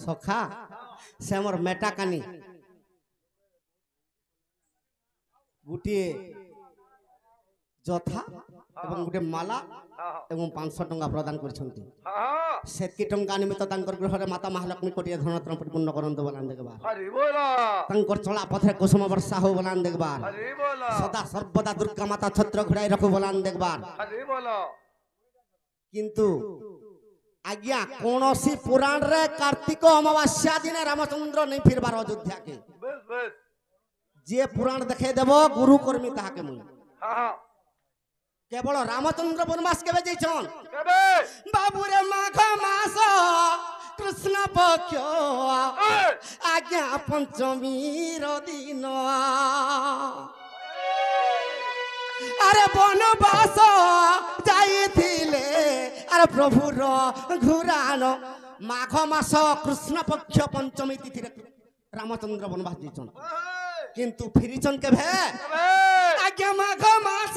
सखा से मोर मेटा कानी गुटे जथा एवं गुटे माला एवं 500 टंका प्रदान करछंती सेतकी टंका निमित्त तांकर गृहरे माता महालक्ष्मी कोटिया धनरत्न परिपूर्ण करंत बोलान देखबा हरि बोला तांकर चला पथरे कुसुम वर्षा हो बोलान देखबा हरि बोला सदा सर्वदा दुर्गा माता छत्र घुराई रखो बोलान देखबा हरि बोला किंतु आज्ञा कोनोसी पुराण रे कार्तिक अमावास्या दिन रामचंद्र नहीं फिरबार अयोध्या के बस बस जे पुराण देखे देबो गुरु कर्मी ताहा के मुई हां केवल रामचंद्र वनवास केबे जैछन केबे बाबू रे माघ मास कृष्ण पक्ष आज्ञा पंचमी रो दिन अरे वनवास जाइथिले अरे प्रभु रो घुरान माघ मास कृष्ण पक्ष पंचमी तिथि रामचंद्र वनवास जैछन किंतु फिरिचन केभे आज्ञा माघ मास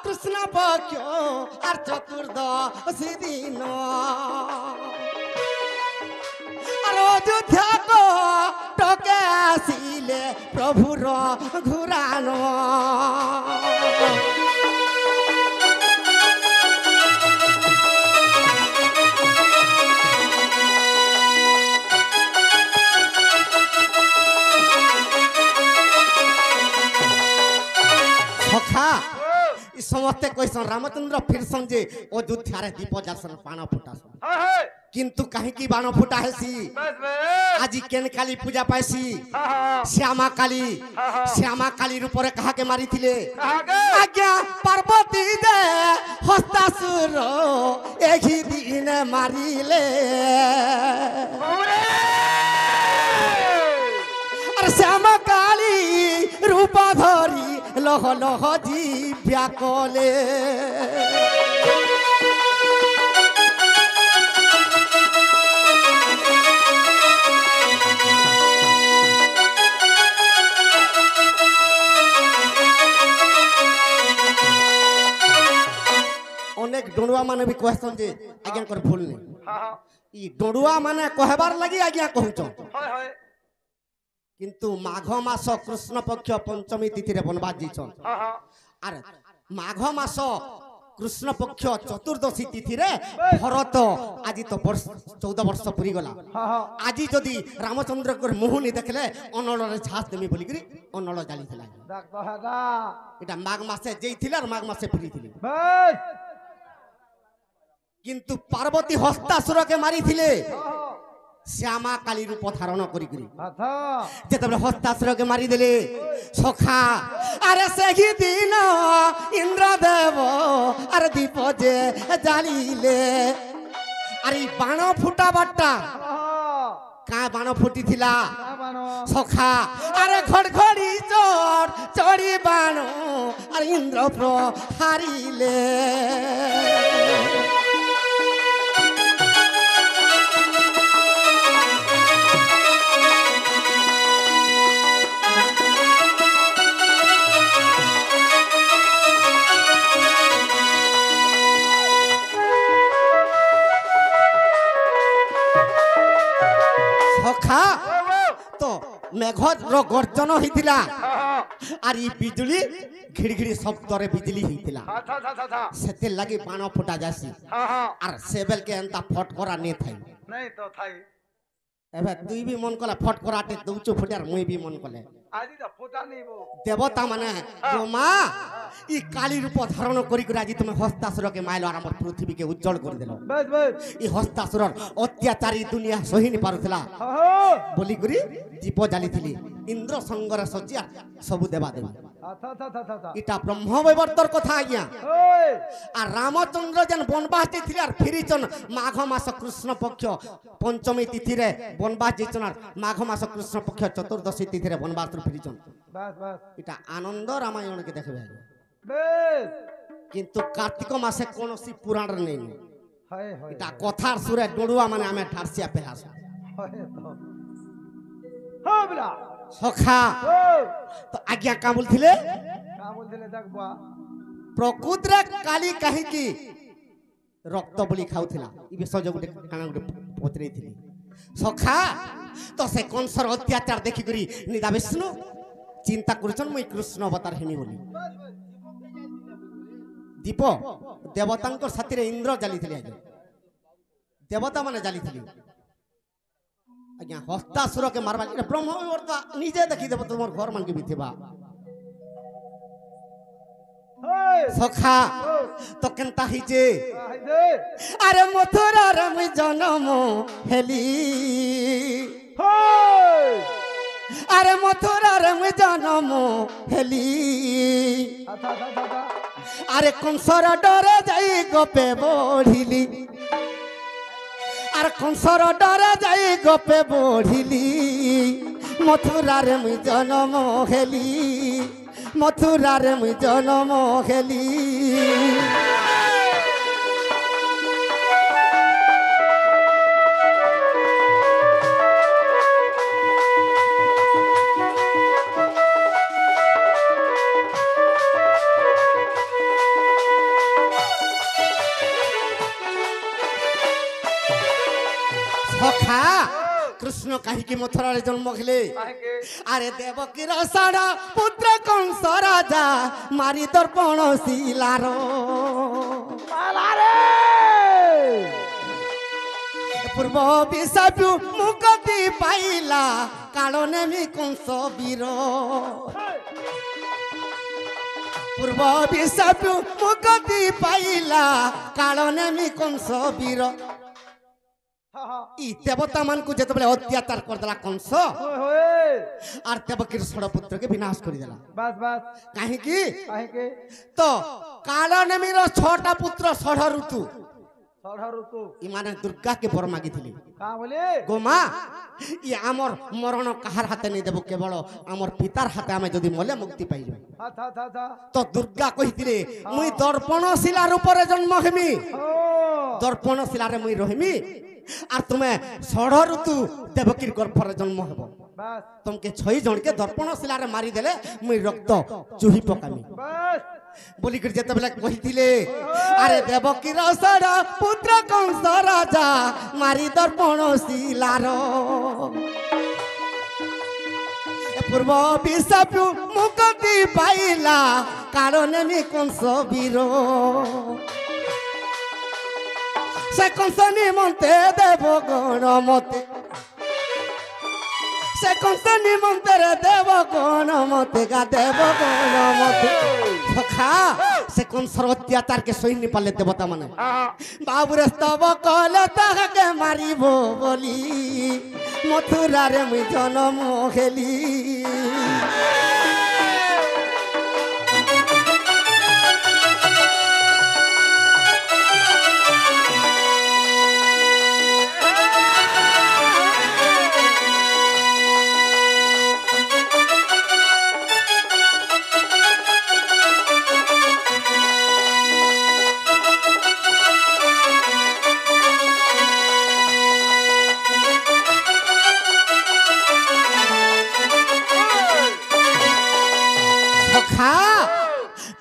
कृष्ण पक्ष आर चतुर्दशी दिन आर अयोध्या को टके आसिले प्रभुर घुरान सखा समस्ते कहसन रामचंद्र फिरसन जे अयोध्या रे दीप जासन बाण फुटासन किंतु कहीं की बाण फुटा हेसी आज केन काली पूजा पाइसी श्यामा काली रूप रे कहा के मारी थिले आज्ञा पार्वती दे हस्तासुर एही दिन मारिले अरे श्यामा काली रूप धरी लह लह जीव्या कले अनेक डोडुआ माने भी कहसन जे आज्ञा कर भूल नहीं ई डोडुआ माने कहबार लगी आज्ञा कहउछन किंतु माघ मास कृष्ण पक्ष पंचमी तिथि रे वनवास जैछन अरे माघ मास कृष्ण पक्ष चतुर्दशी तिथि रे भरत आज तो 14 वर्ष पुरी गला आज जदि रामचंद्र को मुह नहीं देखले अनल रे झास देमी बोली करी अनल जाली थिला देख तो हेगा एटा माघ मासे जैथिले और माघ मासे फ्री थिले बस किंतु पार्वती हस्तासुर के मारी थिले श्यामा काली रूप धारण करी जेतबे हस्तासुर के मारी देले सखा अरे सेही दिन इंद्रदेव अरे दीप जे जालिले अरे बाण फुटा बाटा का बाण फुटी थिला सखा अरे घड़घड़ी चोर चोरी बाण अरे इंद्र प्र हारिले तो मेघर गर्जन होइतिला आर ई बिजली घिड़घिड़ी शब्द रे बिजली होइतिला सेते लागि बाण फुटा जासी आर सेबल के एंता फटकरा ने थाई नहीं तो थाई एबे तुई भी मन कला फटकराटे दउचो फुटार मुई भी मन कले आज तो फुटा नहीं वो देवता माने जो मां ई काली रूप धारण करी करी आज तुम हस्तासुर के माइलो आर हमर पृथ्वी के उज्जवल कर देलो बस बस ई हस्तासुर अत्याचारी दुनिया सही नहीं पारुथला बोली करी दीप जाली थिली इंद्र संगर सजिया सब देवा देवा इटा ब्रह्म वैवर्तर कथा आज्ञा आ रामचंद्र जन वनवास जैथिले आर फिरिचन माघ मास कृष्ण पक्ष पंचमी तिथि रे वनवास जैछन आर माघ मास कृष्ण पक्ष चतुर्दशी तिथि रे वनवास रे फिरिचन बस बस इटा आनंद रामायण के देखबे बस किंतु कार्तिक मासे कोनोसी पुराण रे नै हाय हाय इटा कथार सुरे डोडुआ माने आमे ठारसिया पेहास हाय तो हो बला सखा तो आज्ञा का बोलथिले देख बुआ प्रकृत रे काली कहि की रक्त बलि खाउथिला ई विषय जो गुटे काना गुटे पचरै थिली সখা তো সে কংসর অত্যাচার দেখি করি নিদা বিষ্ণু চিন্তা করছেন মুই কৃষ্ণ অবতার হেমি বলি দীপ দেবতাঙ্কর সাথে ইন্দ্র জালিথিলি আজ দেবতা মানে জালিথিলি আজ্ঞা হস্তাসুরকে মারবা এটা ব্রহ্ম নিজে দেখি দেব তোমার ঘর মানকে বিথিবা সখা তো কেনতা হইছে আরে মথুরার মুই জনম হেলি আরে মথুরার মুই জনম হেলি আরে কংসর ডরে যাই গোপে বঢ়িলি আর কংসর ডরে যাই গোপে বঢ়িলি মথুরার মুই জনম হেলি মথুরার মুই জনম হেলি সখা কৃষ্ণ কাহিকি মথুরার জন্ম খেলে আরে দেবকীর সাড়া পুত্র কংস রাজা মারি দর্পণ শিলার পূর্ব বিশাপু মুক্তি পাইলা কাল নেমি কংস বীর পূর্ব বিশাপু মুক্তি পাইলা কাল নেমি কংস বীর ই দেবতা মানকু যেতবেলে অত্যাচার করদেলা কংস আর দেবকীর ষড়পুত্রকে বিনাশ করিদেলা বাস বাস কাহিকি কাহিকে তো কাল নেমির 6টা পুত্র ষড় ঋতু ষড় ই মানে দুর্গাকে বর মাগিছিলি কা বলে গোমা ই আমর মরণ কাহার হাতে নেই দেব কেবল আমর পিতার হাতে আমি যদি মলে মুক্তি পাইব তো দুর্গা কহিছিলে মুই দর্পণশিলার উপরে জন্ম হেমি দর্পণশিলারে মুই রহিমি আর তুমি ষড় ঋতু দেবকীর গর্ভরে জন্ম হব তোমাকে 6 জনকে দর্পণশিলারে মারি দেলে মুই রক্ত চুহি পকামি বলিকি যেতবেলে কহিছিলে আরে দেবকীর ষড় পুত্র কংস রাজা মারি দর্পণশিলার পূর্ব বিশাপু মুক্তি পাইলা কারণে মি কংস বীর সে কংস নিমন্তে দেব গণমতে সে কংস নিমন্তে দেব গণমতে গা দেব গণমতে সখা সে কংসর অত্যাচারকে সৈন্য পালে দেবতা মানে বাবুরে স্তব কলে তাহাকে মারিব বলি মথুরারে মুই জনম হেলি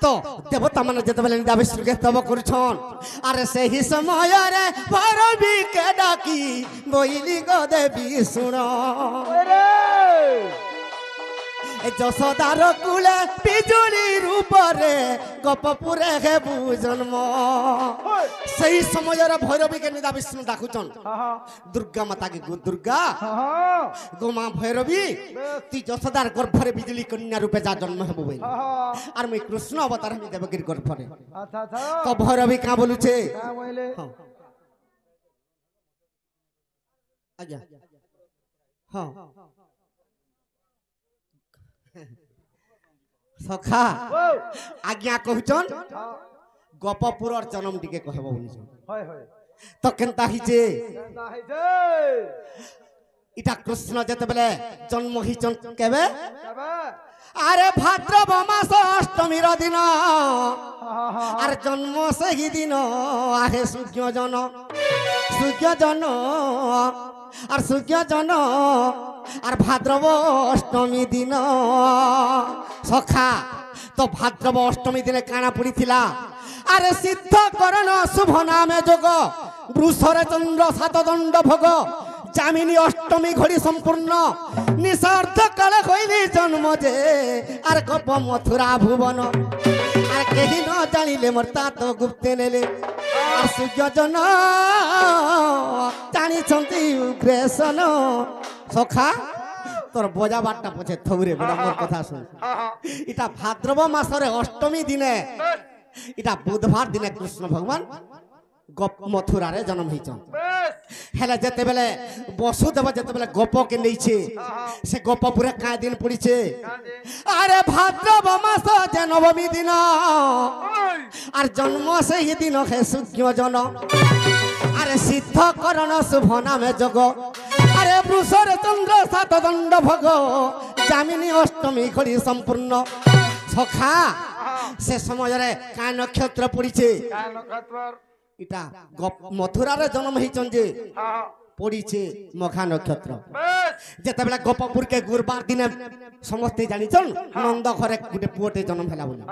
তো দেবতা মানে যেতবেলে নিদা বিষ্ণুকে স্তব করছন আরে সেই সমୟରେ ভৈরবীকে ডাকি বইলি গো দেবী শুণ যশোদার কুলে বিজুলির উপরে গোপপুরে হেবু জন্ম সেই সমୟରେ ভৈরবীকে নিদা বিষ্ণু ডাকুছন দুর্গা মাতাকে দুর্গা গোমা ভৈরবী তুই যশোদার গর্ভরে বিজুলি কন্যা রূপে যা জন্ম হব বই আর মুই কৃষ্ণ অবতার আমি দেবকীর গর্ভরে তো ভৈরবী কা বলুছে আজ্ঞা হ্যাঁ সখা আজ্ঞা কহুছন গোপপুরর জন্ম টিকে কহব বলিছন তো কেনতা হইছে ইটা কৃষ্ণ যেতবেলে জন্ম হইছন কেবে আরে ভাদ্রব মাস অষ্টমীর দিন আর জন্ম সেই দিন আহে সূর্যজন আর সূর্যজন আর ভাদ্রব অষ্টমী দিন সখা তো ভাদ্রব অষ্টমী দিনে কানা পড়িছিলা আরে সিদ্ধ করণ শুভ নামে যোগ বৃষরে চন্দ্র সাতদণ্ড ভোগ जामिनी अष्टमी घड़ी संपूर्ण निशार्थ काल हईली जन्म जे आर गप मथुरा भुवन आर केही न जानिले मोर तात गुप्ते नेले आर सूर्य जन जानी छंती उग्रेसन सखा तोर बजा बाटा पछे थौरे बड़ा मोर कथा सुन इटा भाद्रव मासरे अष्टमी दिने इटा बुधवार दिने कृष्ण भगवान गप मथुरा रे जन्म होइछन हेले जेते बेले वसुदेव जेते बेले गप के नैछे से गप पूरा का दिन पड़ीछे अरे भाद्रव मास जे नवमी दिन आर जन्म से ही दिन है सूर्य जन अरे सिद्ध करण शुभ नामे जग अरे वृषर चंद्र सात दंड भग जामिनी अष्टमी घड़ी संपूर्ण सखा से समय रे का नक्षत्र पड़ीछे इटा मथुरा रे जन्म होइछन जे पड़ीछे मघा नक्षत्र जेते बेला गोपपुर के गुरुवार दिन समस्ते जानिछन नंद घरे गुटे पुओटे जन्म होला बोली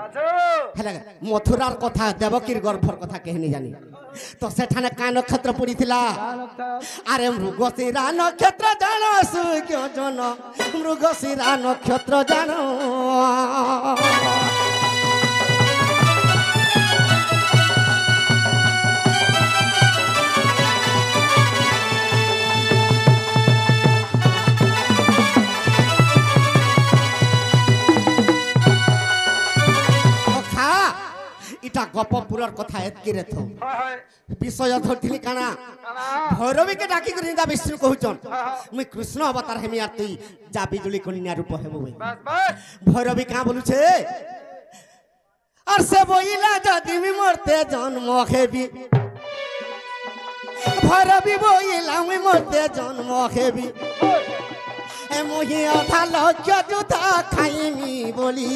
हेला मथुरार कथा देवकीर गर्भर कथा केहनी जानी तो सेठाने का नक्षत्र पड़ीथिला अरे मृगशिरा नक्षत्र जानो सूर्य जन मृगशिरा नक्षत्र जानो इटा गपपुरर कथा एतकी रे थो विषय धरथिली काना भैरवी के डाकी करी जा विष्णु कहउचन मुई कृष्ण अवतार हेमी आ तुई जा बिजुली कन्या रूप हेबो भैरवी का बोलु छे और से बोइला जदी मी मरते जन्म हेबी भैरवी बोइला मी मरते जन्म हेबी ए मोहि अथा लक्ष्य जुथा खाइमी बोली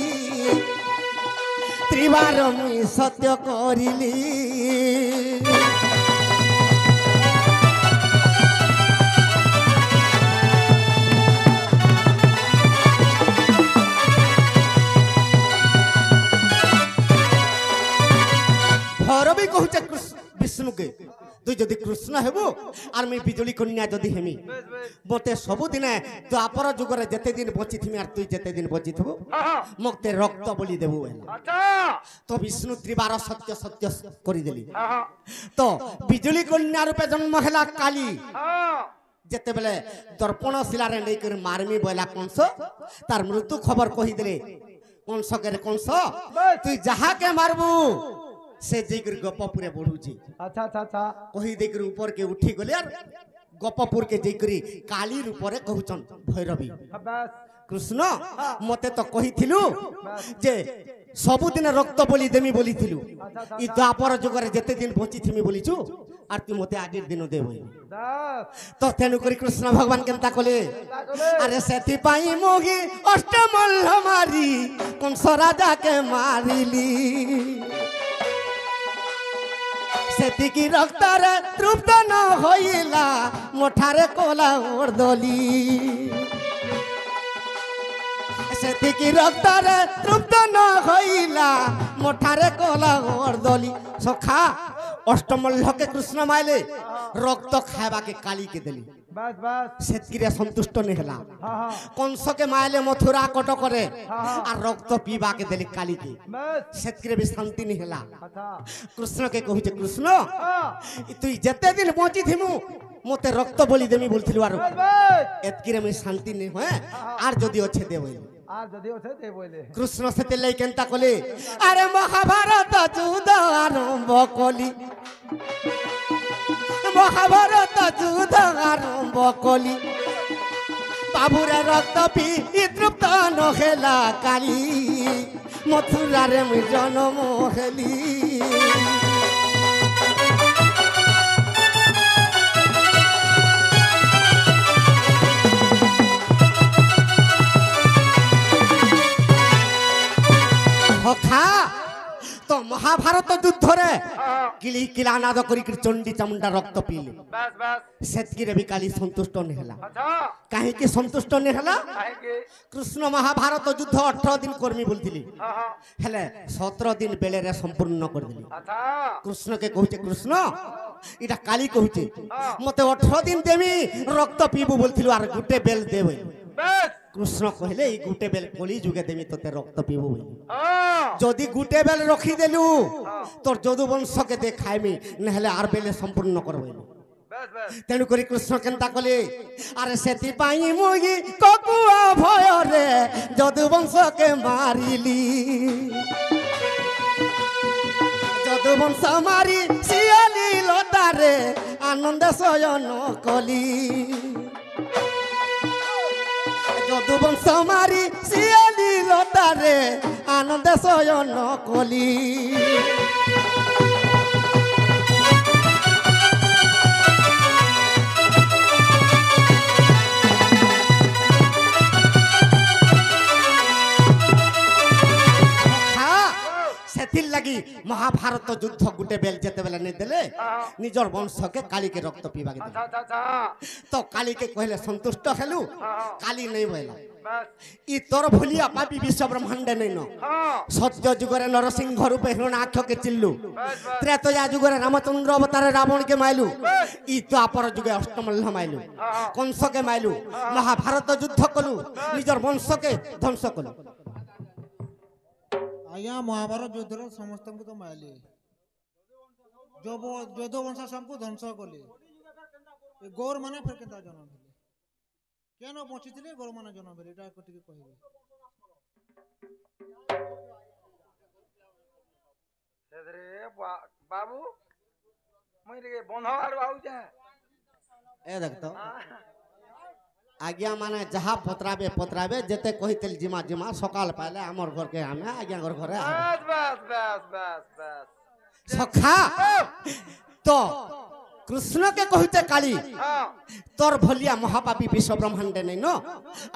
त्रिवार मुई सत्य करिली भैरवी कहूचे विष्णु के तु जदि कृष्ण हेबो आर मैं बिजुली कन्या जदि हेमी बोते सब दिन द्वापर जुगरे जेते दिन बची थिमी आर तु जेते दिन बची थबो मक्ते रक्त बलि देबो तो विष्णु त्रिवार सत्य सत्य करि देली तो बिजुली कन्या रूपे जन्म हैला काली जेते बेले दर्पण शिला रे नै कर मारमी बोला कंस तार मृत्यु खबर कहि देले कंस के कंस तु जहा के मारबू से जेकर गपपुरे बढ़ुची अच्छा अच्छा अच्छा कही देकर ऊपर के उठी गले यार गपपुर के जेकरी काली रूप रे कहउचन भैरवी कृष्ण मते तो कही थिलु जे सब दिन रक्त बलि देमी बोली थिलु ई द्वापर जुगरे जेते दिन बची थिमी बोलिछु आर तू मते आजिर दिन दे बोली तो तेनु करी कृष्ण भगवान केनता कले अरे सेति पाई मोगी अष्टमल्ल मारी कंस राजा के मारिली सेतिकी रक्तारे तृप्त न होइला मोठारे कोला ओर्दली सेतिकी रक्तारे तृप्त न होइला मोठारे कोला ओर्दली सखा अष्टमल्ल के कृष्ण माइले रक्त खाइबा के काली के देली बस बस सेतकिरे संतुष्ट नहीं हला कंस के माइले मथुरा कट करे आ रक्त पीबा के देली काली के सेतकिरे भी शांति नहीं हला कृष्ण के कहू जे कृष्ण तू जते दिन पहुंची थिमु मते रक्त बलि देमी बोलथिलु आरो एतकिरे में शांति नहीं होए आर जदी अच्छे देबो आर जदी अच्छे देबोले कृष्ण सेते लई केनता कले अरे महाभारत युद्ध आरंभ कली महाभारत युद्ध आरंभ कली बाबुरे रक्त पी तृप्त न हेला काली मथुरा रे मुई जन्म हेली तो महाभारत युद्ध रे किली किलानाद करी चंडी चामुंडा रक्त पीले बस बस सेतकिरे भी काली संतुष्ट नहीं हला काहे कि संतुष्ट नहीं हला कृष्ण महाभारत युद्ध 18 दिन कर्मी बोलथिली हेले 17 दिन बेले रे संपूर्ण कर दिली कृष्ण के कहूचे कृष्ण এটা কালি কହୁছে মতে 18 দিন দেবি রক্ত পিবু বলছিল আর গুটে বেল দেবে বেশ কৃষ্ণ কহিলে এই গুটে বেল কলি যুগে দেবি তোতে রক্ত পিবু বলি হ্যাঁ যদি গুটে বেল রখি দেলু তোর যদু বংশকে দে খাইমি নহলে আর বেলে সম্পূর্ণ করবে বেশ বেশ তেণু করি কৃষ্ণ কেনতা কলে আরে সেতি পাই মুই ককুয়া ভয়রে যদু বংশকে মারিলি যদু বংশ মারি শিয়ালি লতারে আনন্দে শয়ন কলি যদু বংশ মারি শিয়ালি লতারে আনন্দে শয়ন কলি সেতির লাগি মহাভারত যুদ্ধ গুটে বেল যেতে বেলা নেই দেলে নিজর বংশকে কালীকে রক্ত পিবাকে দেলে আচ্ছা আচ্ছা তো কালীকে কহিলে সন্তুষ্ট হেলু কালী নেই বইলা বেশ ই তোর ভুলিয়া পাপি বিশ্ব ব্রহ্মাণ্ডে নেই ন হ্যাঁ সত্য যুগরে নরসিংহ রূপে হিরণাক্ষকে চিল্লু বেশ বেশ ত্রেতয়া যুগরে রামচন্দ্র অবতারে রাবণকে মাইলু ই দ্বাপর যুগে অষ্টমল্ল মাইলু কংসকে মাইলু মহাভারত যুদ্ধ কলু নিজর বংশকে ধ্বংস কলু ଆଜ୍ଞା ମହାଭାରତ ଯୁଦ୍ଧର ସମସ୍ତଙ୍କୁ ତ ମାରିଲେ ଯଦୁ ବଂଶ ସବୁକୁ ଧ୍ୱଂସ କଲେ ଏ ଗୌର ମାନେ ଫେର କେନ୍ତା ଜନ୍ମ ହେଲେ କେନ ବଞ୍ଚିଥିଲେ ଗୌର ମାନେ ଜନ୍ମ ହେଲେ ଏଇଟା ଟିକେ କହିବେ ସେରେ ବାବୁ ମୁଇଁ ଟିକେ ବନ୍ଧ ଆଡୁ ଆଉଛେ এ দেখতো আজ্ঞা মানে যাহা পত্রাবে পত্রাবে যেতে কহিতেল জিমা জিমা সকাল পাইলে আমার ঘরকে আমি আজ্ঞা ঘরে বেশ বেশ বেশ বেশ বেশ সখা তো কৃষ্ণকে কহিতে কালী হ্যাঁ তোর ভলিয়া মহাপাপী বিশ্ব ব্রহ্মাণ্ডে নেই ন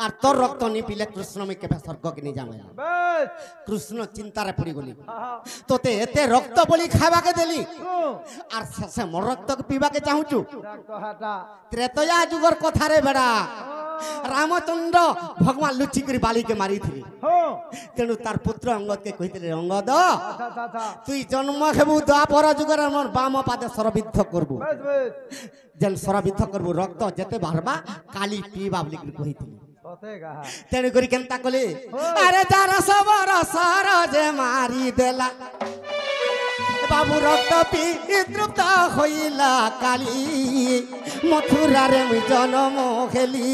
আর তোর রক্ত নি পিলে কৃষ্ণ আমি কেবে স্বর্গকে নি যাবে বেশ কৃষ্ণ চিন্তারে পড়ি গলি হ্যাঁ তোতে এতে রক্ত বলি খাইবাকে দেলি আর শেষে মোর রক্তকে পিবাকে চাহুচু দেখ তো হাটা ত্রেতয়া যুগর কথারে বেড়া রামচন্দ্র ভগবান লুচি করে বালিকে মারিথিলি হ্যাঁ তেণু তার পুত্র অঙ্গদকে কহিলে অঙ্গদ আচ্ছা আচ্ছা আচ্ছা তুই জন্ম হেবু দ্বাপর যুগের আমার বাম পাদে সরবিদ্ধ করবু বেশ বেশ যেন সরবিদ্ধ করবু রক্ত যেতে বাড়বা কালি পিবা বলি কহিଥିଲି সতে গাহা তেণু করি কেনতা কলে আরে যার সবর সর যে মারি দেলা বাবু রক্ত পি তৃপ্ত হইলা কালি মথুরারে মুই জন্ম খেলি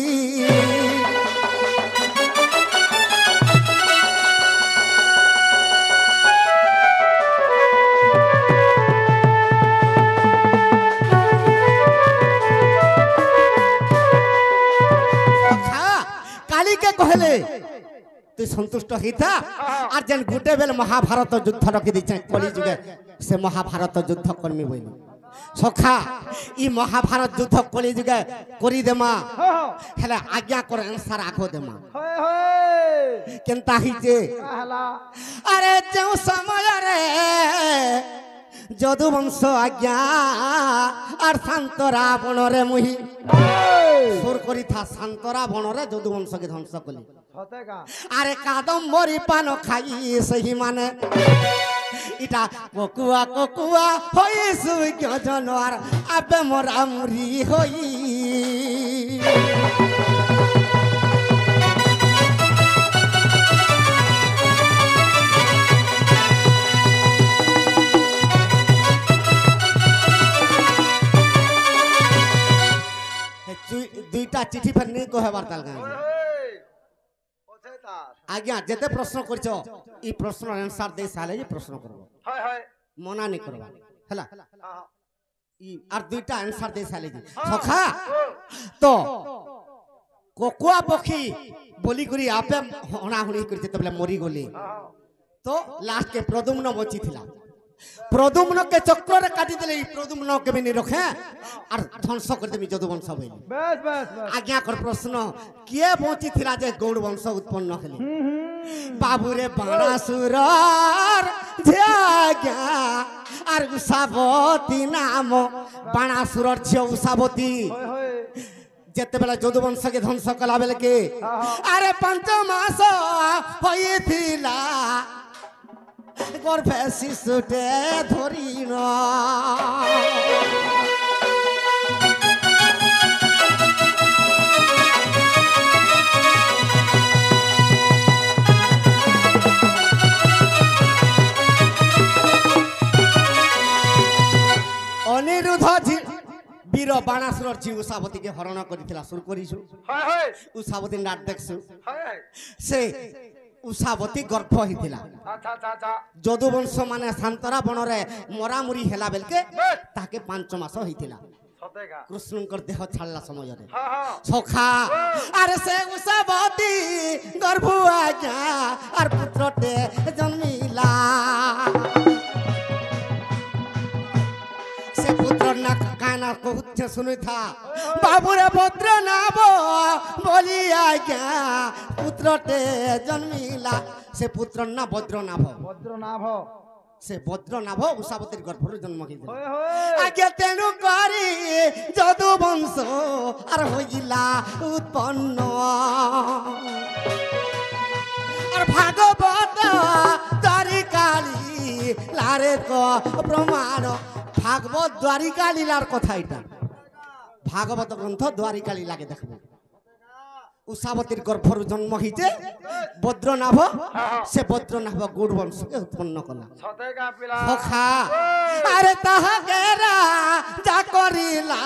কালীকে কহলে তুই সন্তুষ্ট হইতা আর যেন গুটে বেল মহাভারত যুদ্ধ রকি দিছে কলি যুগে সে মহাভারত যুদ্ধ কর্মী বইল সখা ই মহাভারত যুদ্ধ কলি যুগে করি দেমা হ্যাঁ হেলে আজ্ঞা করে আনসার আখো দেমা হয় হয় কেনতা হইছে আহলা আরে যেও সময় রে যদু বংশ আজ্ঞা আর শান্ত রাবণরে মুহি সুর করি থা শান্ত রাবণরে যদু বংশকে ধ্বংস কলি সতে গা আরে কাদম্বরী পান খাই সেই মানে ইটা ককুয়া ককুয়া হই সুজ্ঞ জনর আবে মরামুরি হই দুইটা চিঠি ফের নেই কহেবার তাল গাঁ ওছে তার আজ্ঞা যেতে প্রশ্ন করছ এই প্রশ্ন আনসার দেই সালে যে প্রশ্ন করব হয় হয় মনা নি করবা হেলা হ্যাঁ ই আর দুইটা আনসার দেই সালে যে সখা তো কোকুয়া পক্ষী বলি করি আপে হনা হুনি করতে তবে মরি গলি তো লাস্ট কে প্রদুম্ন বচি থিলা প্রদুম্নকে চক্রে কাটি দিলে এই প্রদুম্নকে বিনি রখে আর ধ্বংস করে দেবি যদুবংশ বইলি বেশ বেশ বেশ আজ্ঞা কর প্রশ্ন কিয়ে বঞ্চি থিলা যে গৌড় বংশ উৎপন্ন হলি বাবুরে বাণাসুরর ঝিয়া আর উষাবতী নাম বাণাসুরর ঝিও উষাবতী হয় হয় যেতেবেলা যদুবংশকে ধ্বংস কলা বেলকে আরে 5 মাস হইছিলা গর্ভে শিশুটে ধরিন অনিরুদ্ধ বীর বাণাসুর ঝি উষাবতীকে হরণ করেছিল সুর করিছু হয় হয় উষাবতী নাট দেখছু হয় হয় সে উষাবতী গর্ভ হয়েছিল আচ্ছা আচ্ছা আচ্ছা যদুবংশ মানে শান্তরা বনরে মরামুরি হেলা বেলকে তাকে 5 মাস হয়েছিল সতে গা কৃষ্ণঙ্কর দেহ ছাড়লা সমୟରେ হ্যাঁ হ্যাঁ সখা আরে সে উষাবতী গর্ভ আজ্ঞা আর পুত্রটে জন্মিলা সে পুত্র না কানা কহুচ্ছে শুনিথা বাবুরে ভদ্র নাব বলি আজ্ঞা পুত্রটে জন্মিলা সে পুত্র না ভদ্রনাভ ভদ্রনাভ সে ভদ্রনাভ উষাবতীর গর্ভরে জন্ম হয়েছিল হয় হয় আগে তেণু করি যদু বংশ আর হইলা উৎপন্ন আর ভাগবত দ্বারিকালী লারে প্রমাণ ভাগবত দ্বারিকা লীলার কথা এটা ভাগবত গ্রন্থ দ্বারিকা লীলাকে দেখবো উষাবতীর গর্ভর জন্ম হইতে বদ্রনাভ সে বদ্রনাভ গৌড় বংশকে উৎপন্ন কলা সতে গা পিলা সখা আরে তাহাকে যা করিলা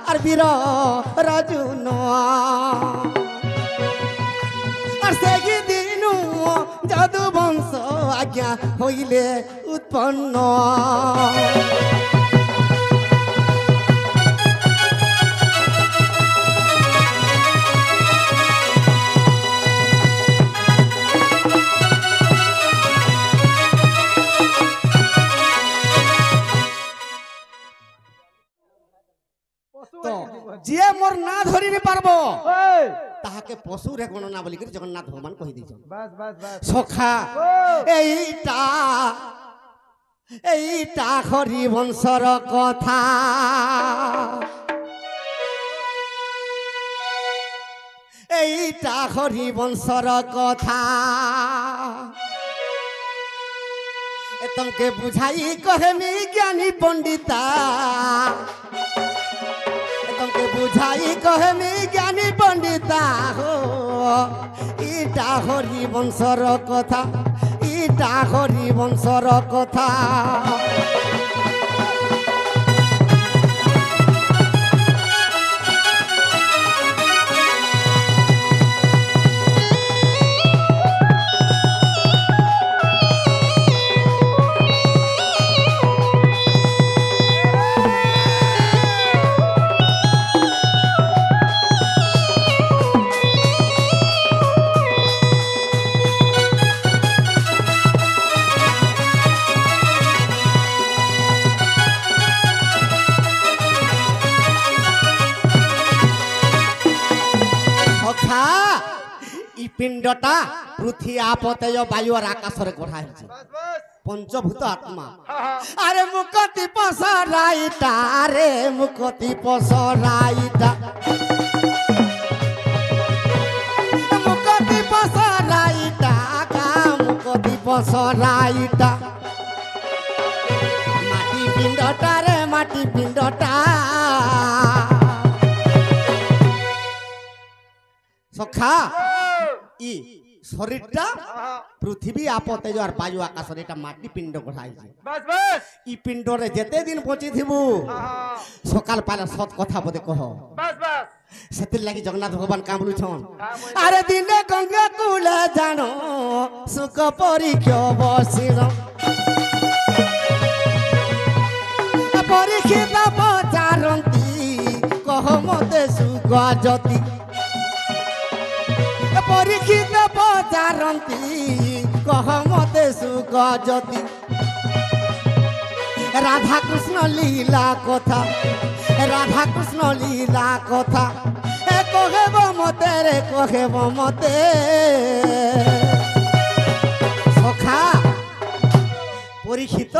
আর বীর রাজুন আর সেই দিনু যদু বংশ আজ্ঞা হইলে উৎপন্ন পশু তো আজ্ঞা দিব। যে মোর না ধরি নি পারবো ওই তাহাকে পশুরে গণনা বলি করে জগন্নাথ ভগবান কহি দিয়েছেন বাস বাস বাস সখা ওই এইটা হরি বংশর কথা এইটা হরি বংশর কথা তোমাকে বুঝাই কহেমি জ্ঞানী পণ্ডিতা তোমাকে বুঝাই কহেমি জ্ঞানী পণ্ডিতা হো ইটা হরি বংশর কথা ইটা হরি বংশর কথা পিণ্ডটা পৃথিবী আপতেয় বায়ু আর আকাশরে গড়া হয়েছে বাস বাস পঞ্চভূত আত্মা হ্যাঁ হ্যাঁ আরে মুকতি পসরাইটা রে মুকতি পসরাইটা মুকতি পসরাইটা কা মুকতি পসরাইটা মাটি পিণ্ডটা রে মাটি পিণ্ডটা সখা ই শরীরটা পৃথিবী আপতেজ আর বায়ু আকাশরে এটা মাটি পিণ্ড গড়া হয়েছে বাস বাস ই পিণ্ডরে যেতে দিন বঁচিথিবু হ্যাঁ সকাল পালে সৎ কথা বোধে কহ বাস বাস সেতির লাগি জগন্নাথ ভগবান কাম বলুছন কাম হইছে। আরে দিনে গঙ্গা কুলে জানো সুখ পরীক্ষ বসিল পরীক্ষিত পচারন্তি কহ মতে সুখ জ্যোতি পরীক্ষিত পচারন্তি কহ মতে সুখ জ্যোতি রাধা কৃষ্ণ লীলা কথা রাধা কৃষ্ণ লীলা কথা এ কহেব মতে রে কহেব মতে সখা পরীক্ষিত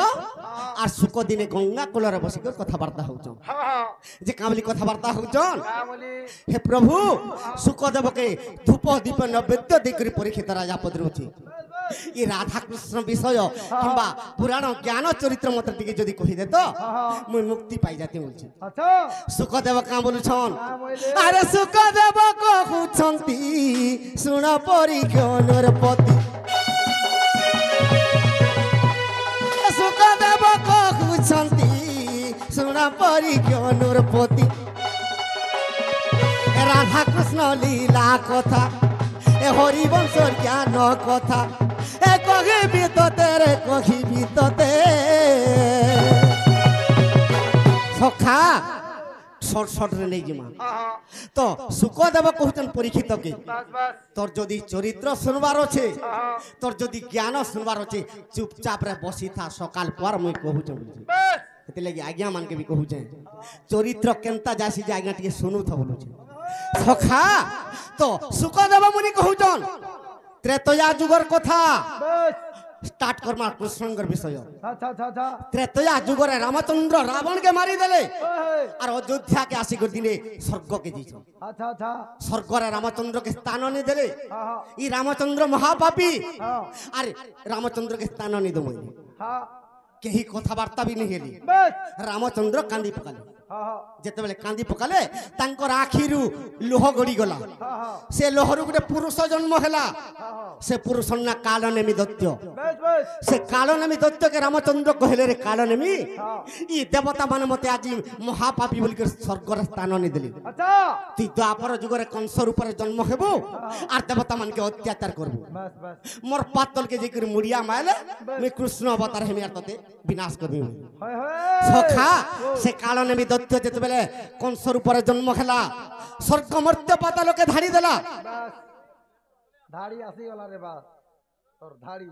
আর সুখ দিনে গঙ্গা কূলরে বসিক কথাবার্তা হউছ হ্যাঁ হ্যাঁ যে কামলি কথাবার্তা হউছন কাম বলি হে প্রভু সুখদেবকে ধূপ দীপ নৈবেদ্য ଦେଇକରି পরীক্ষিত রাজা পদরুছি ই রাধা কৃষ্ণ বিষয় কিংবা পুরাণ জ্ঞান চরিত্র মতে টিকে যদি কহিদে তো মুই মুক্তি পাই যাতে বলছি আচ্ছা সুখদেব কাঁ বলুছন বইলে। আরে সুখদেব কহুছন্তি শুণ পরীক্ষ নরপতি সুখদেব কহুছন্তি শোনা পরি কেনুর পতি রাধা কৃষ্ণ লীলা কথা এ হরিবংশর জ্ঞান কথা এ কহিবি তোতে রে কহিবি তোতে সখা শর্ট শর্ট রে নেই জিমা हाँ हाँ তো সুখদেব কহুছেন পরীক্ষিতকে बस बस তোর যদি চরিত্র শুনবার আছে हाँ তোর যদি জ্ঞান শুনবার আছে চুপচাপ রে বসি থা সকাল পর মুই কহুছে বলছি बस ସେଥିଲାଗି ଆଜ୍ଞା ମାନକେ ବି କହୁଛେ ଚରିତ୍ର କେନ୍ତା ଯାସି ଯେ ଆଜ୍ଞା ଟିକେ ଶୁଣୁଥ ବୋଲୁଛେ ସଖା ତ ସୁଖଦେବ ମୁନି କହୁଛନ୍ ତ୍ରେତୟା ଯୁଗର କଥା बस ଷ୍ଟାର୍ଟ କରମା କୃଷ୍ଣଙ୍କର ବିଷୟ था ତ୍ରେତୟା ଯୁଗରେ ରାମଚନ୍ଦ୍ର ରାବଣকে ମାରିଦେଲେ ओए আর অযোধ্যাকে আসি করে দিনে স্বর্গকে দিয়েছেন था স্বর্গরে রামচন্দ্রকে স্থান নি দেলে हाँ हाँ ই রামচন্দ্র মহাপাপী हाँ আরে রামচন্দ্রকে স্থান নি দেব हाँ কেহি কথাবার্তা বি নেই হেলি बस রামচন্দ্র কান্দি পকালে हाँ हाँ যেତେବେଳେ কান্দি পকালে ତାଙ୍କର ଆଖିରୁ ଲୁହ ଗଡ଼ିଗଲା हाँ हाँ ସେ ଲୁହରୁ ଗୋଟେ ପୁରୁଷ ଜନ୍ମ ହେଲା हाँ हाँ ସେ ପୁରୁଷ ନା କାଳନେମି ଦୈତ୍ୟ बस बस ସେ କାଳନେମି ଦୈତ୍ୟକେ ରାମଚନ୍ଦ୍ର କହିଲେ ରେ କାଳନେମି हाँ ଇ ଦେବତା ମାନେ ମତେ ଆଜି ମହାପାପୀ ବୋଲିକରି ସ୍ୱର୍ଗର ସ୍ଥାନ ନେଇଦେଲେ अच्छा তুই ଦ୍ୱାପର ଯୁଗରେ କଂସ ରୂପରେ ଜନ୍ମ ହେବୁ আর ଦେବତା ମାନକେ ଅତ୍ୟାଚାର করবু बस बस মোর পাতলকে যে করে মুড়িয়া মাইলে মুই কৃষ্ণ অবতার হেমি আর ততে বিনাশ করবি हाय हाय সখা সে কালনেমি দৈত্য যেতেবেলে কংস রূপরে জন্ম হেলা স্বর্গ মর্ত্য পাতালকে ধাড়ি দেলা बस धाड़ी आसी वाला रे बात और धाड़ी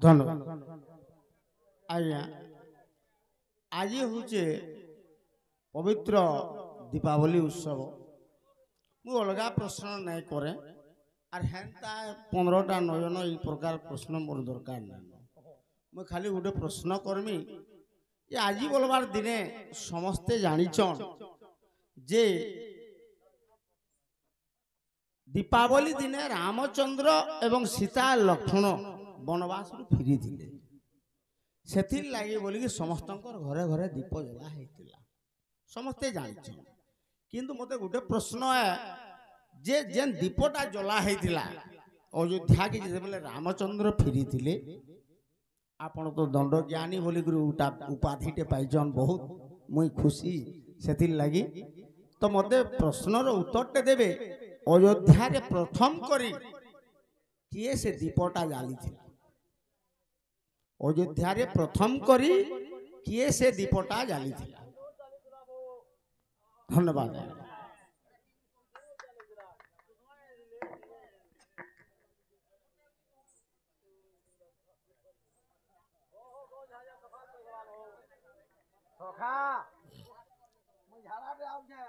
ধন্যবাদ আজ্ঞা আজি হচ্ছে পবিত্র দীপাবলি উৎসব মু অলগা প্রশ্ন নাই করে আর হেনতা 15টা নয়ন এই প্রকার প্রশ্ন মোর দরকার নাই মু খালি গোটে প্রশ্ন করমি যে আজি বলবার দিনে সমস্তে জানিছন যে দীপাবলি দিনে রামচন্দ্র এবং সীতা লক্ষ্মণ বনবাসରୁ ফিরিଥିଲେ ସେଥିର ଲାଗି ବୋଲିକି ସମସ୍ତଙ୍କର ଘରେ ଘରେ ଦୀପ ଜଳା ହେଇଥିଲା ସମସ୍ତେ ଜାଣିଛନ୍ କିନ୍ତୁ ମୋତେ ଗୋଟେ ପ୍ରଶ୍ନ ଯେ ଯେନ୍ ଦୀପଟା ଜଳା ହେଇଥିଲା ଅଯୋଧ୍ୟାକେ ଯେତେବେଳେ ରାମଚନ୍ଦ୍ର ଫିରିଥିଲେ ଆପଣ ତ ଦଣ୍ଡ ଜ୍ଞାନୀ ବୋଲିକରି ଉପାଧିଟେ ପାଇଛନ୍ ବହୁତ ମୁଇଁ ଖୁସି ସେଥିର ଲାଗି ତ ମୋତେ ପ୍ରଶ୍ନର ଉତ୍ତରଟେ ଦେବେ ଅଯୋଧ୍ୟାରେ ପ୍ରଥମ କରି କିଏ ସେ ଦୀପଟା ଜାଳିଥିଲା অযোধ্যারে প্রথম করি কিয়ে সে দীপটা জ্বালিছিলা ধন্যবাদ सोखा मुझे झाड़ा पे आओ क्या